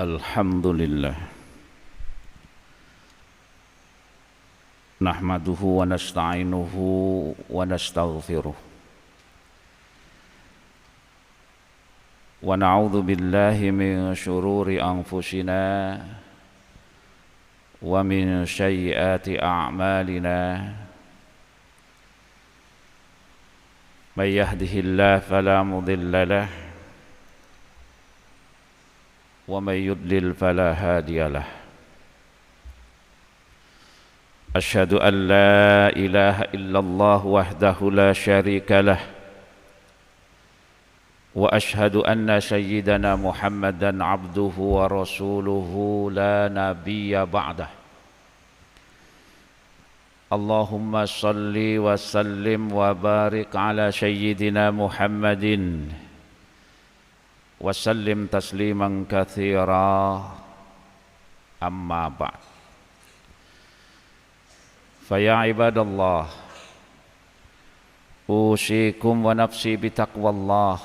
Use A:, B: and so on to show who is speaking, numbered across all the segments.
A: Alhamdulillah nahmaduhu wa nasta'inuhu wa nastaghfiruh wa na'udzu billahi min syururi anfusina wa min sayyiati a'malina may yahdihillahu fala mudilla lahu wa may yudlil fala hadiya lahu asyhadu an la ilaha illallah wahdahu la syarika lah wa asyhadu anna sayyidana Muhammadan abduhu wa rasuluhu la nabiyya ba'dah. Allahumma salli wa sallim wa barik ala sayyidina Muhammadin wa sallim tasliman katsira amma ba'd. Faya ibadallah usikum wa nafsi bitaqwallah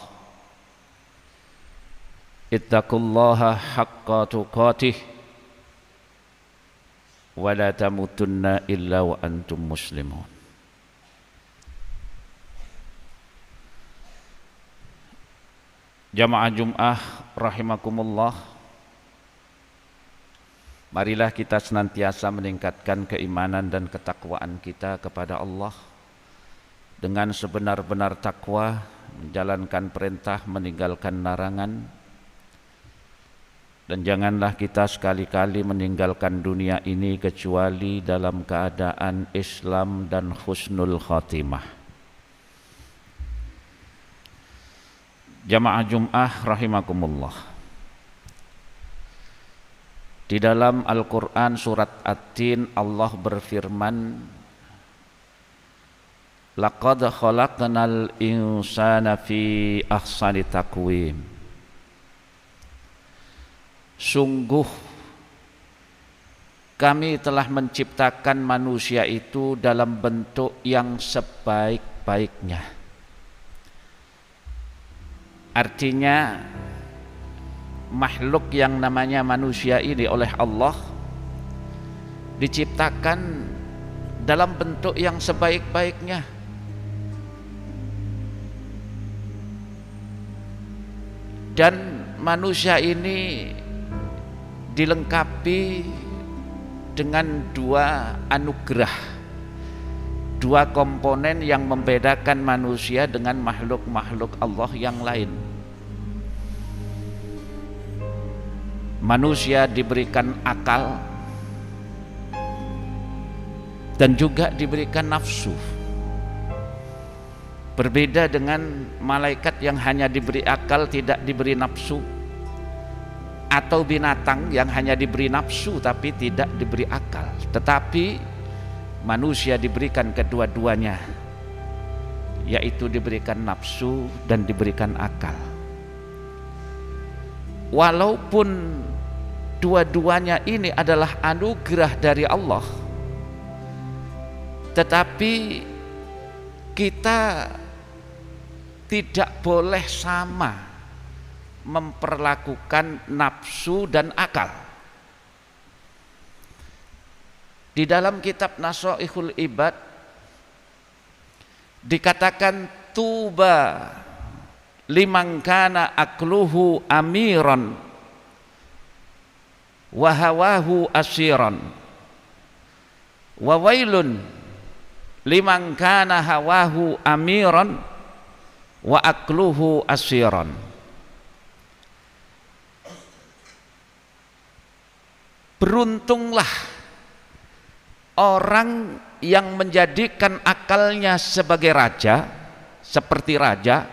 A: ittaqullaha haqqa tuqatih wa la tamutunna illa wa antum muslimun. Jamaah Jum'ah rahimakumullah, marilah kita senantiasa meningkatkan keimanan dan ketakwaan kita kepada Allah dengan sebenar-benar takwa, menjalankan perintah, meninggalkan larangan, dan janganlah kita sekali-kali meninggalkan dunia ini kecuali dalam keadaan Islam dan husnul khatimah. Jamaah Jum'ah rahimakumullah, di dalam Al-Quran surat At-Tin Allah berfirman, laqad khalaqnal insana fi ahsani taqwim. Sungguh kami telah menciptakan manusia itu dalam bentuk yang sebaik-baiknya. Artinya makhluk yang namanya manusia ini oleh Allah diciptakan dalam bentuk yang sebaik-baiknya. Dan manusia ini dilengkapi dengan dua anugerah, dua komponen yang membedakan manusia dengan makhluk-makhluk Allah yang lain. Manusia diberikan akal dan juga diberikan nafsu. Berbeda dengan malaikat yang hanya diberi akal tidak diberi nafsu, atau binatang yang hanya diberi nafsu tapi tidak diberi akal. Tetapi manusia diberikan kedua-duanya, yaitu diberikan nafsu dan diberikan akal. Walaupun dua-duanya ini adalah anugerah dari Allah, tetapi kita tidak boleh sama memperlakukan nafsu dan akal. Di dalam kitab Nasaihul Ibad dikatakan, tuba liman kana akluhu amiran wa hawahu asiran wa wailun liman kana hawahu amiran wa akluhu asiran. Beruntunglah orang yang menjadikan akalnya sebagai raja, seperti raja,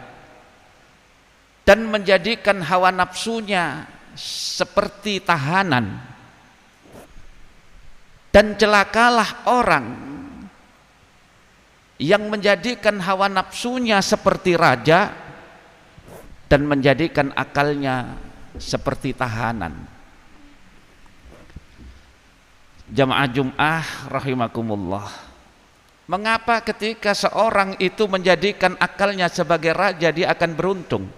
A: dan menjadikan hawa nafsunya seperti tahanan. Dan celakalah orang yang menjadikan hawa nafsunya seperti raja dan menjadikan akalnya seperti tahanan. Jamaah Jum'ah rahimakumullah, mengapa ketika seorang itu menjadikan akalnya sebagai raja dia akan beruntung?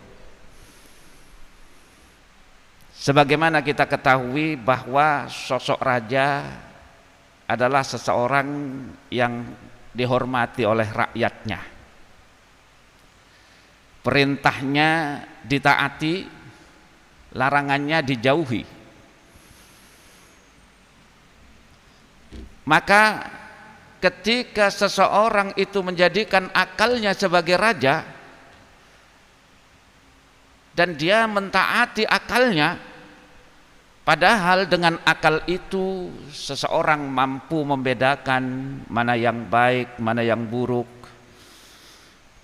A: Sebagaimana kita ketahui bahwa sosok raja adalah seseorang yang dihormati oleh rakyatnya, perintahnya ditaati, larangannya dijauhi. Maka ketika seseorang itu menjadikan akalnya sebagai raja dan dia mentaati akalnya, padahal dengan akal itu seseorang mampu membedakan mana yang baik, mana yang buruk,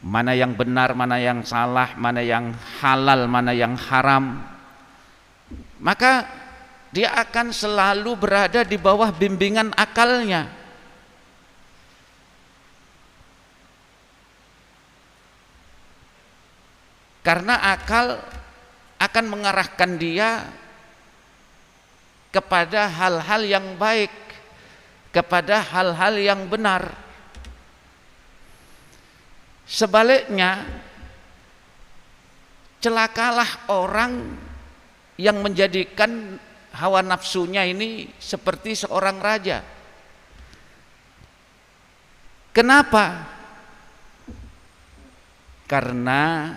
A: mana yang benar, mana yang salah, mana yang halal, mana yang haram, maka dia akan selalu berada di bawah bimbingan akalnya. Karena akal akan mengarahkan dia kepada hal-hal yang baik, kepada hal-hal yang benar. Sebaliknya, celakalah orang yang menjadikan hawa nafsunya ini seperti seorang raja. Kenapa? Karena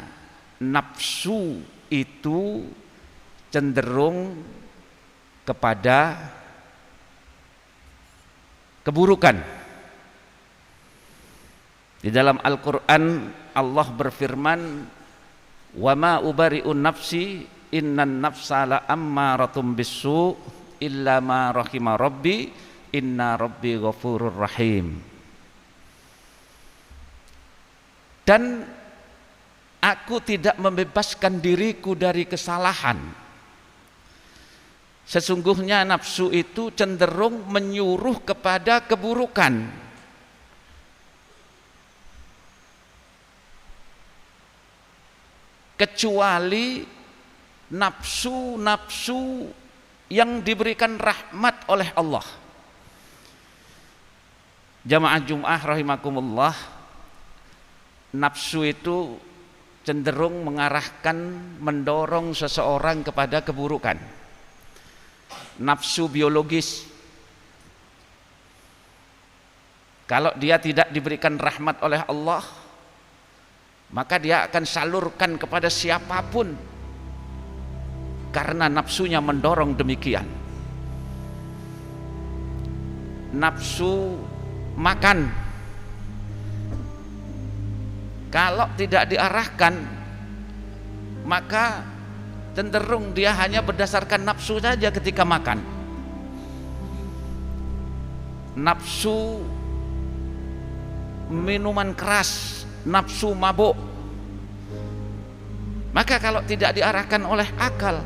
A: nafsu itu cenderung kepada keburukan. Di dalam Al-Quran Allah berfirman, wa ma ubari'un nafsi innan nafsa la ammaratum bisu illa ma rahima rabbi inna rabbi ghafurur rahim. Dan aku tidak membebaskan diriku dari kesalahan. Sesungguhnya nafsu itu cenderung menyuruh kepada keburukan. Kecuali nafsu-nafsu yang diberikan rahmat oleh Allah. Jamaah Jum'ah rahimakumullah, nafsu itu cenderung mengarahkan, mendorong seseorang kepada keburukan. Nafsu biologis, kalau dia tidak diberikan rahmat oleh Allah, maka dia akan salurkan kepada siapapun, karena nafsunya mendorong demikian. Nafsu makan, kalau tidak diarahkan, maka cenderung dia hanya berdasarkan nafsu saja ketika makan. Nafsu minuman keras, nafsu mabuk, maka kalau tidak diarahkan oleh akal,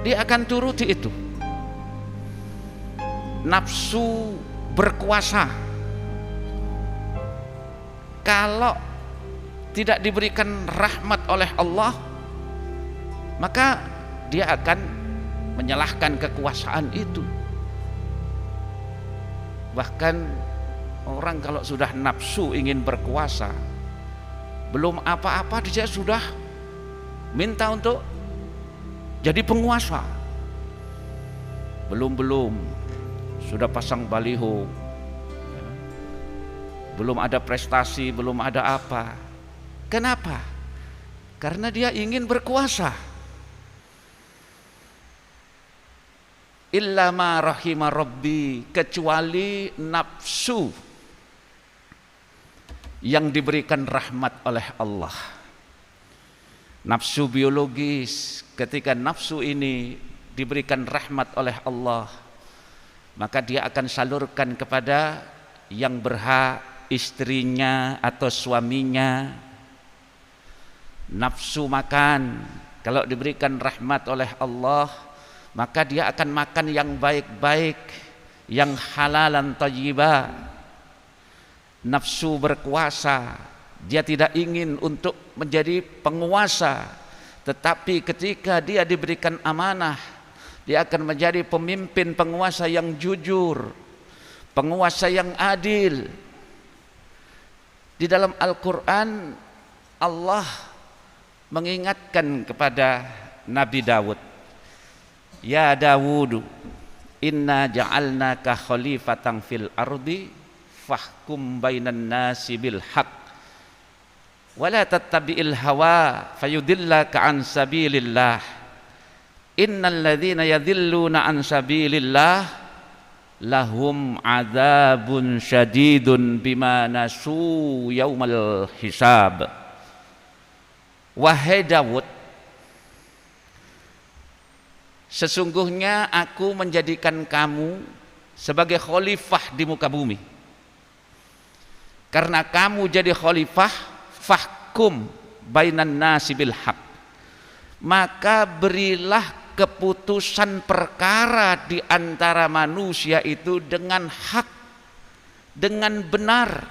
A: dia akan turuti itu. Nafsu berkuasa, kalau tidak diberikan rahmat oleh Allah, maka dia akan menyalahkan kekuasaan itu. Bahkan orang kalau sudah nafsu ingin berkuasa, belum apa-apa dia sudah minta untuk jadi penguasa. Belum sudah pasang baliho, belum ada prestasi, belum ada apa. Kenapa? Karena dia ingin berkuasa. Illa ma rahima rabbi, kecuali nafsu yang diberikan rahmat oleh Allah. Nafsu biologis, ketika nafsu ini diberikan rahmat oleh Allah, maka dia akan salurkan kepada yang berhak, istrinya atau suaminya. Nafsu makan, kalau diberikan rahmat oleh Allah, maka dia akan makan yang baik-baik, yang halalan thayyibah. Nafsu berkuasa, dia tidak ingin untuk menjadi penguasa, tetapi ketika dia diberikan amanah, dia akan menjadi pemimpin, penguasa yang jujur, penguasa yang adil. Di dalam Al-Quran Allah mengingatkan kepada Nabi Daud, Ya Dawudu, inna ja'alnaka khalifatan fil ardi fahkum bainan nasi bil haq wala tattabi'il hawa fayudillaka an sabilillah innal ladzina yadhilluna an sabilillah lahum adzabun syadidun bima nasu yaumal hisab. Wahai Dawud, sesungguhnya aku menjadikan kamu sebagai khalifah di muka bumi. Karena kamu jadi khalifah, fahkum bainan nasi bil haq, maka berilah keputusan perkara di antara manusia itu dengan hak, dengan benar,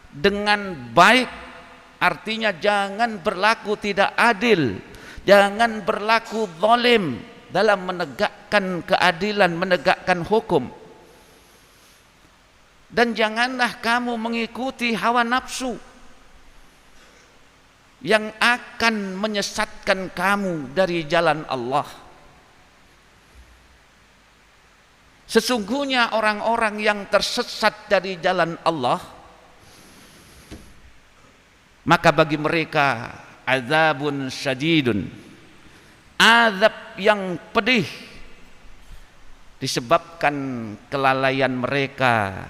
A: dengan baik. Artinya jangan berlaku tidak adil, jangan berlaku zalim dalam menegakkan keadilan, menegakkan hukum. Dan janganlah kamu mengikuti hawa nafsu yang akan menyesatkan kamu dari jalan Allah. Sesungguhnya orang-orang yang tersesat dari jalan Allah, maka bagi mereka azabun syadidun, azab yang pedih disebabkan kelalaian mereka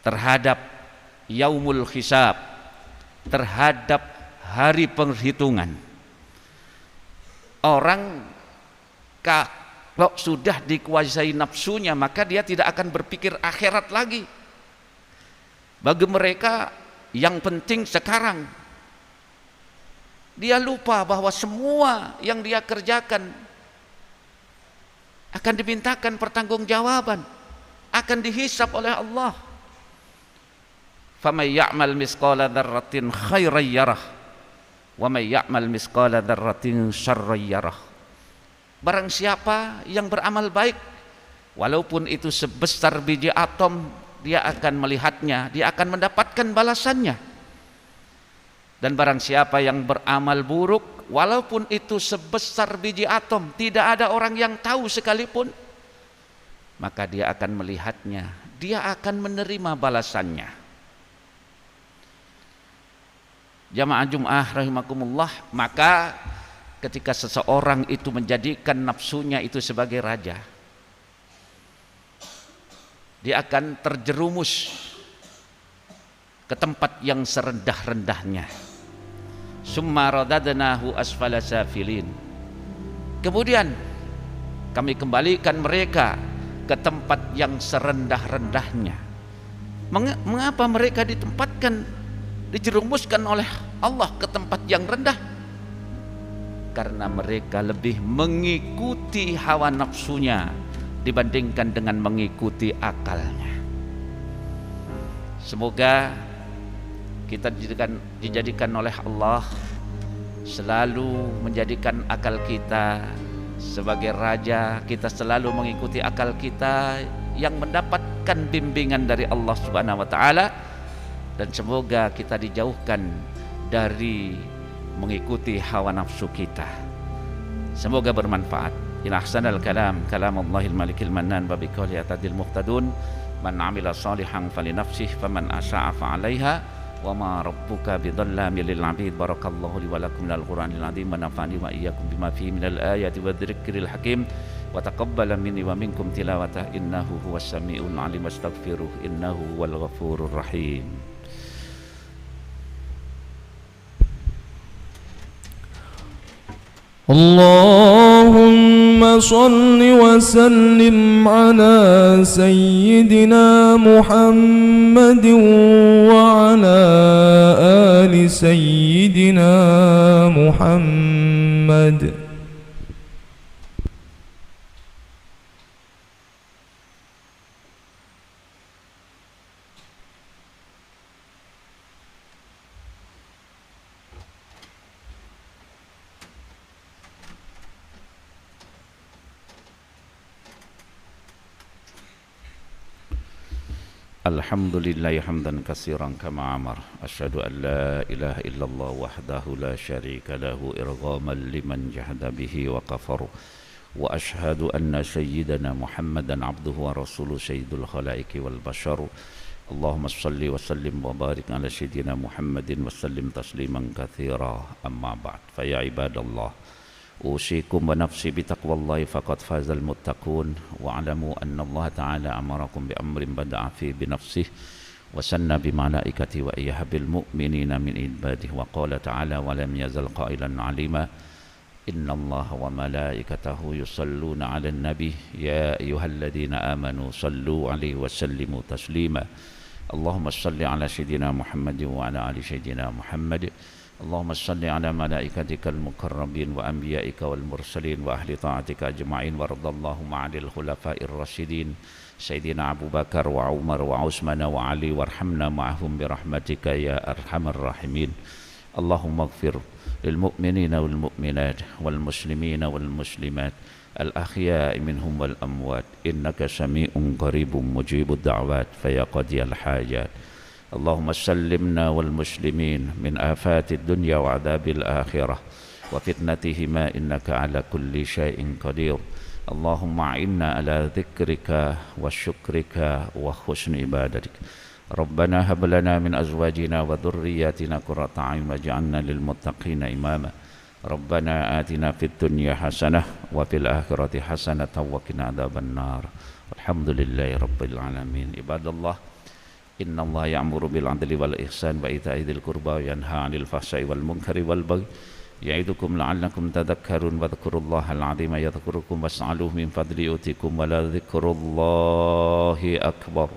A: terhadap yaumul hisab, terhadap hari penghitungan. Orang kalau sudah dikuasai nafsunya, maka dia tidak akan berpikir akhirat lagi. Bagi mereka yang penting sekarang. Dia lupa bahwa semua yang dia kerjakan akan dimintakan pertanggungjawaban, akan dihisab oleh Allah. Faman ya'mal misqala dzarratin khairan yarah wa man ya'mal misqala dzarratin syarran yarah. Barang siapa yang beramal baik, walaupun itu sebesar biji atom, dia akan melihatnya, dia akan mendapatkan balasannya. Dan barang siapa yang beramal buruk, walaupun itu sebesar biji atom, tidak ada orang yang tahu sekalipun, maka dia akan melihatnya, dia akan menerima balasannya. Jamaah Jum'ah rahimakumullah, maka ketika seseorang itu menjadikan nafsunya itu sebagai raja, dia akan terjerumus ke tempat yang serendah-rendahnya. Summa radadnahu asfala safilin. Kemudian kami kembalikan mereka ke tempat yang serendah-rendahnya. Mengapa mereka dijerumuskan oleh Allah ke tempat yang rendah? Karena mereka lebih mengikuti hawa nafsunya dibandingkan dengan mengikuti akalnya. Semoga kita dijadikan oleh Allah selalu menjadikan akal kita sebagai raja, kita selalu mengikuti akal kita yang mendapatkan bimbingan dari Allah Subhanahu wa taala, dan semoga kita dijauhkan dari mengikuti hawa nafsu kita. Semoga bermanfaat. In ahsanal kalam kalamallahil malikil mannan wa biqawli atadil muhtadun man amila salihan falinafsihi faman asya'a fa'alaiha wa ma rabbuka bidhallamin lil 'abid. Barakallahu li wa lakum minal qur'anil 'azim wa nafa'ani wa iyyakum bima fihi minal ayati wadh-dhikril hakim wa taqabbala minni wa minkum tilawatahu innahu huwas samiul 'alim. Astaghfiruh innahu huwal ghafurur rahim.
B: اللهم صل وسلم على سيدنا محمد وعلى آل سيدنا محمد.
A: Alhamdulillahi hamdan katsiran kama amar. Asyhadu an la ilaha illallah wahdahu la syarika lahu irghaman liman jahada bihi wa kafaru. وأشهد أن سيدنا محمدا عبده ورسوله سيد الخلائق والبشر اللهم صل وسلم وبارك على سيدنا محمد وسلم تسليما كثيرا أما بعد فيا عباد الله أوصيكم ونفسي بتقوى الله فقد فاز المتقون واعلموا أن الله تعالى أمركم بأمر بدأ فيه بنفسه وسن بملائكته وإياه بالمؤمنين من عباده وقال تعالى ولم يزل قائلا عليما إن الله وملائكته يصلون على النبي يا أيها الذين آمنوا صلوا عليه وسلموا تسليما اللهم صل على سيدنا محمد وعلى آل سيدنا محمد اللهم صل على ملائكتك المقربين وأنبيائك والمرسلين وأهل طاعتك أجمعين وارض اللهم عن الخلفاء الراشدين سيدنا أبو بكر وعمر وعثمان وعلي وارحمنا معهم برحمتك يا أرحم الراحمين اللهم اغفر للمؤمنين والمؤمنات والمسلمين والمسلمات الأحياء منهم والأموات إنك سميع قريب مجيب الدعوات فيا قاضي الحاجات اللهم سلمنا والمسلمين من آفات الدنيا وعذاب الآخرة وفتنتهما إنك على كل شيء قدير اللهم أعنا على ذكرك وشكرك وحسن عبادتك ربنا هب لنا من أزواجنا وذرياتنا قرة أعين واجعلنا للمتقين إماما ربنا آتنا في الدنيا حسنة وفي الآخرة حسنة وقنا عذاب النار الحمد لله رب العالمين عباد الله إن الله يأمر بالعدل والإحسان وإيتاء ذي القربى وينهى عن الفحشاء والمنكر والبغي يعظكم لعلكم تذكرون واذكروا الله العظيم يذكركم واسألوه من فضله يؤتكم ولذكر الله أكبر